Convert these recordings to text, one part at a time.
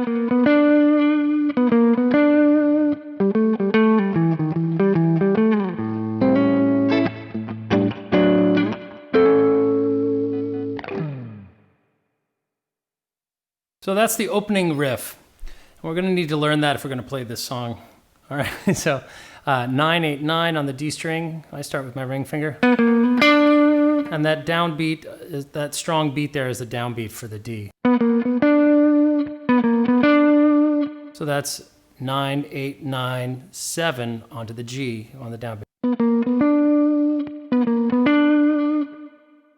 So that's the opening riff. We're going to need to learn that if we're going to play this song. All right, so 9, 8, 9 on the D string. I start with my ring finger. And that downbeat, that strong beat there is the downbeat for the D. So that's 9, 8, 9, 7 onto the G on the downbeat.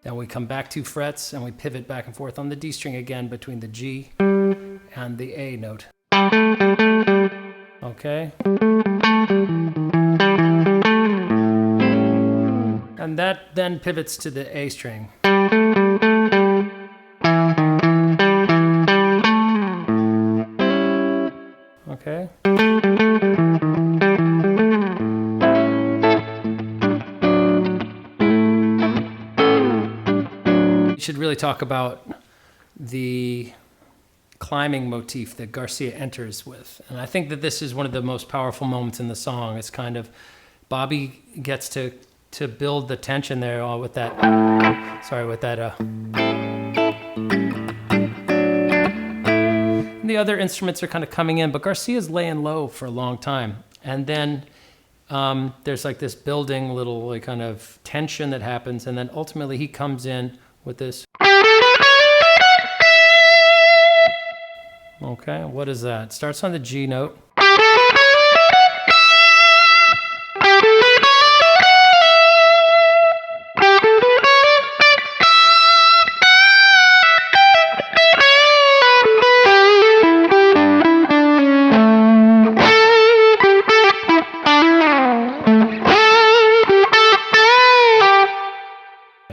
Then we come back 2 frets and we pivot back and forth on the D string again between the G and the A note. Okay. And that then pivots to the A string. Okay. We should really talk about the climbing motif that Garcia enters with. And I think that this is one of the most powerful moments in the song. It's kind of, Bobby gets to build the tension there with that, and the other instruments are kind of coming in, but Garcia's laying low for a long time. And then there's like this building little like kind of tension that happens, and then ultimately he comes in with this. Okay, what is that? It starts on the G note.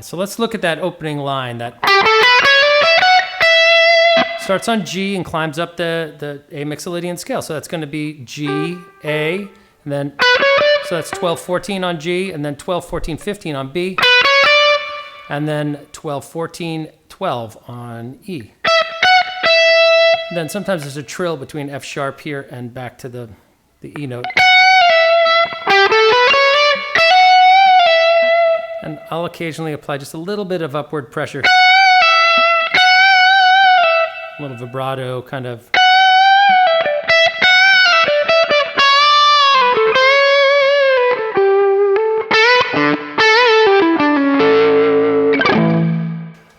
So let's look at that opening line that starts on G and climbs up the A mixolydian scale. So that's going to be G, A, and then, so that's 12, 14 on G, and then 12, 14, 15 on B, and then 12, 14, 12 on E. And then sometimes there's a trill between F sharp here and back to the E note. And I'll occasionally apply just a little bit of upward pressure. A little vibrato kind of.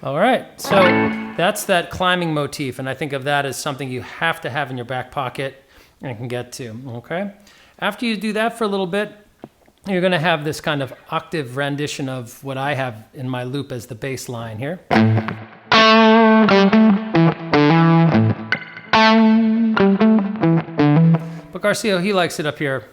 All right, so that's that climbing motif, and I think of that as something you have to have in your back pocket and can get to, okay? After you do that for a little bit, you're going to have this kind of octave rendition of what I have in my loop as the bass line here. But Garcia, he likes it up here.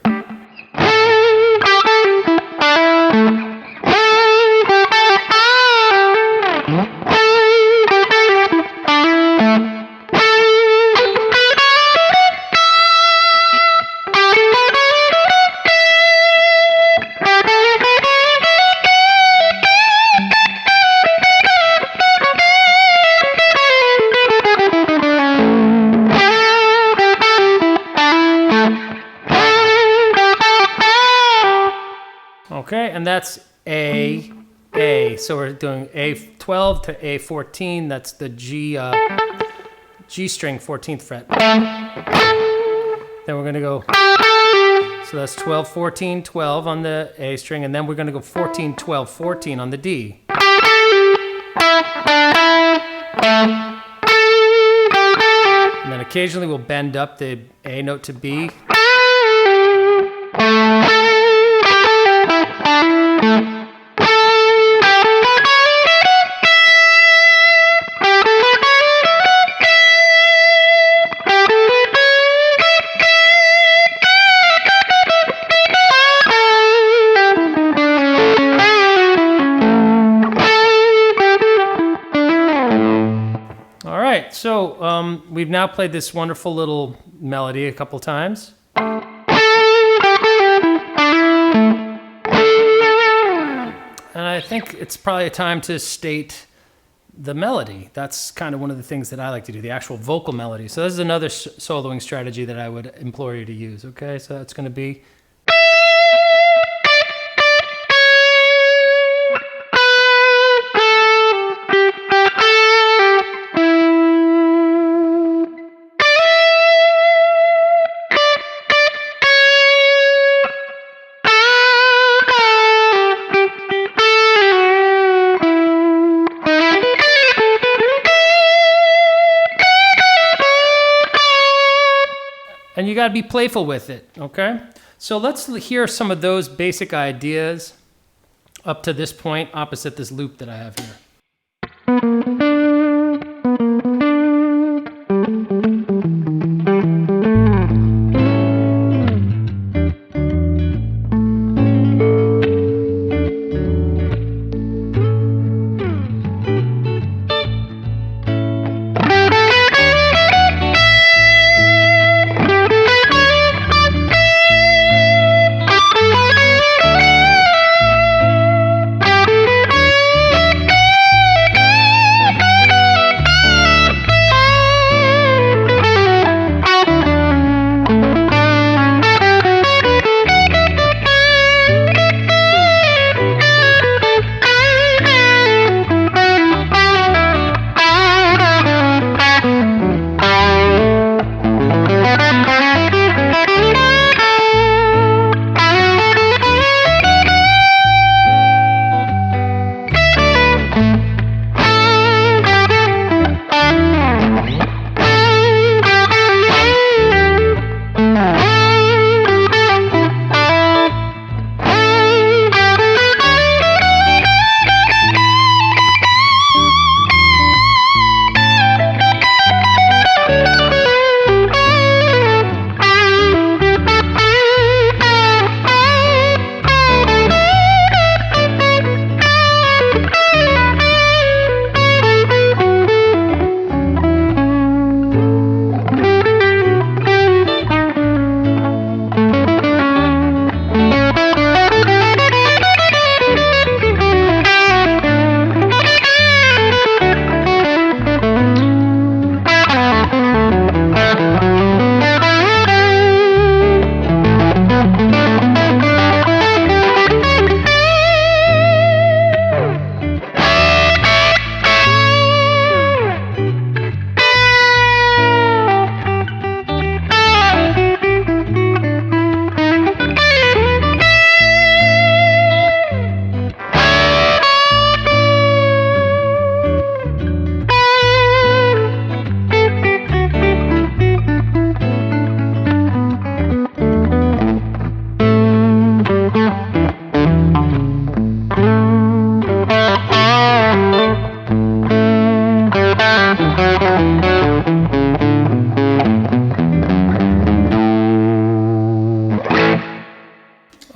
Okay, and that's A. So we're doing A12 to A14. That's the G string 14th fret. Then we're going to go, so that's 12, 14, 12 on the A string, and then we're going to go 14, 12, 14 on the D. And then occasionally we'll bend up the A note to B. So we've now played this wonderful little melody a couple times. And I think it's probably time to state the melody. That's kind of one of the things that I like to do, the actual vocal melody. So this is another soloing strategy that I would implore you to use, okay? So that's going to be... And you got to be playful with it, okay? So let's hear some of those basic ideas up to this point, opposite this loop that I have here.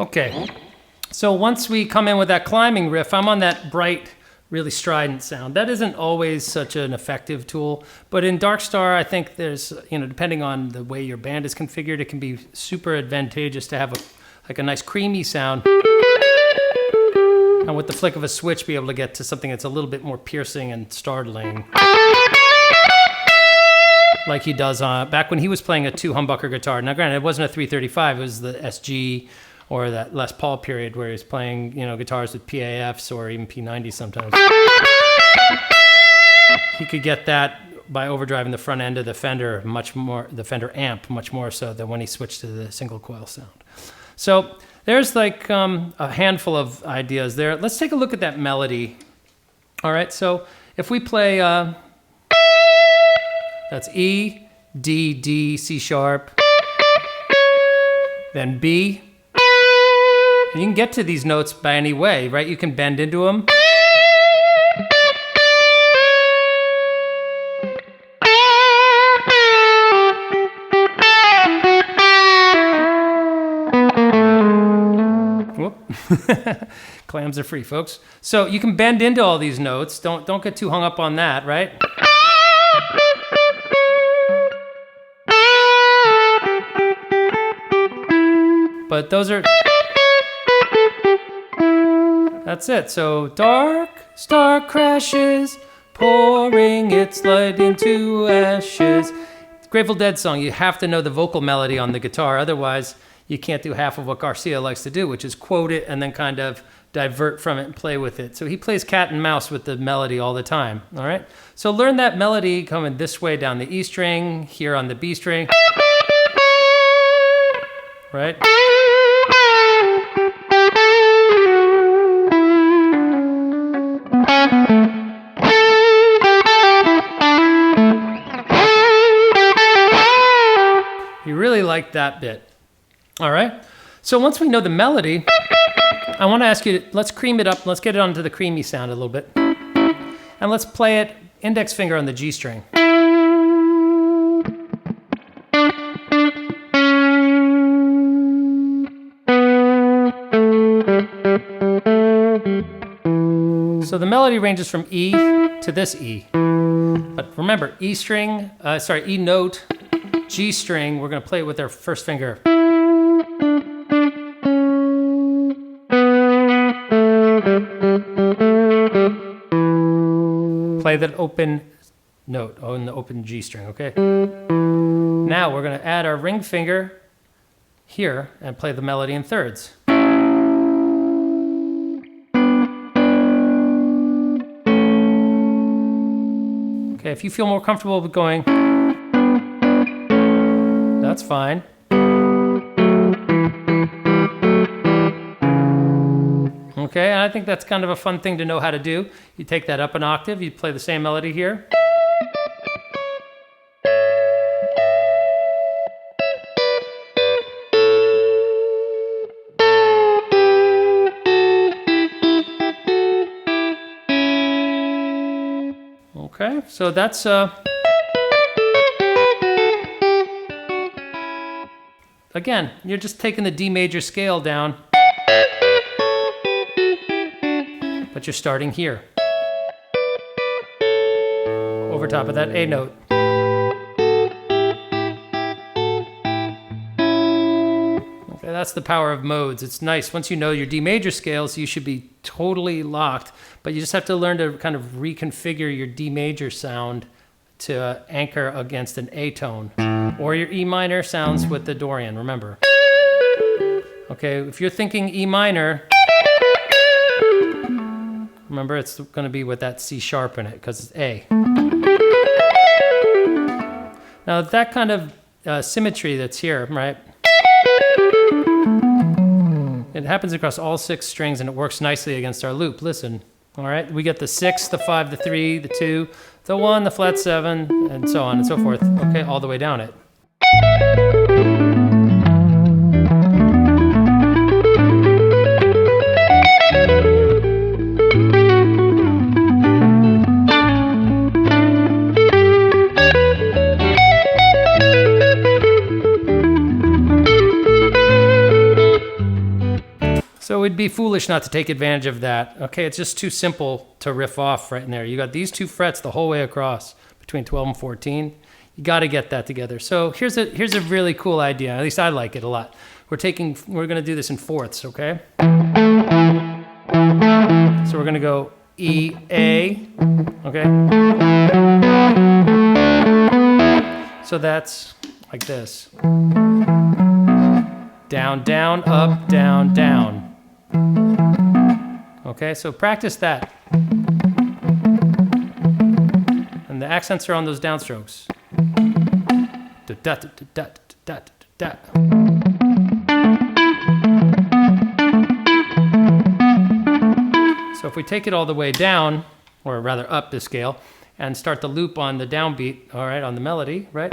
Okay, so once we come in with that climbing riff, I'm on that bright, really strident sound. That isn't always such an effective tool, but in Darkstar, I think there's, depending on the way your band is configured, it can be super advantageous to have a nice creamy sound. And with the flick of a switch, be able to get to something that's a little bit more piercing and startling. Like he does back when he was playing a 2 humbucker guitar. Now granted, it wasn't a 335, it was the SG or that Les Paul period where he's playing, guitars with PAFs or even P90s sometimes. He could get that by overdriving the front end of the Fender the Fender amp much more so than when he switched to the single coil sound. So there's like a handful of ideas there. Let's take a look at that melody. All right, so if we play, that's E, D, D, C sharp, then B. And you can get to these notes by any way, right? You can bend into them. Whoop. Clams are free, folks. So you can bend into all these notes. Don't get too hung up on that, right? But those are... That's it. So dark star crashes, pouring its light into ashes. Grateful Dead song, you have to know the vocal melody on the guitar, otherwise you can't do half of what Garcia likes to do, which is quote it and then kind of divert from it and play with it. So he plays cat and mouse with the melody all the time, all right? So learn that melody coming this way down the E string, here on the B string, right? You really like that bit. All right. So once we know the melody, I want to ask you, let's cream it up. Let's get it onto the creamy sound a little bit. And let's play it index finger on the G string. So the melody ranges from E to this E. But remember, E note, G string, we're going to play it with our first finger. Play that open note in the open G string, okay? Now we're going to add our ring finger here and play the melody in thirds. Okay, if you feel more comfortable with going, that's fine. Okay, and I think that's kind of a fun thing to know how to do. You take that up an octave, you play the same melody here. Okay, so that's again, you're just taking the D major scale down, but you're starting here, over top of that A note. Okay, that's the power of modes. It's nice. Once you know your D major scales, you should be totally locked, but you just have to learn to kind of reconfigure your D major sound to anchor against an A tone, or your E minor sounds with the Dorian, remember. Okay, if you're thinking E minor, remember it's going to be with that C sharp in it because it's A. Now that kind of symmetry that's here, right? It happens across all 6 strings and it works nicely against our loop. Listen, all right? We get the 6, the 5, the 3, the 2, the 1, the flat 7, and so on and so forth. Okay, all the way down it. So it'd be foolish not to take advantage of that. Okay, it's just too simple to riff off right in there. You got these 2 frets the whole way across between 12 and 14. You got to get that together. So here's a really cool idea. At least I like it a lot. We're going to do this in fourths, okay? So we're going to go E, A, okay? So that's like this. Down, down, up, down, down. Okay, so practice that. And the accents are on those downstrokes. Da, da, da, da, da, da, da. So if we take it all the way down, or rather up the scale, and start the loop on the downbeat, all right, on the melody, right?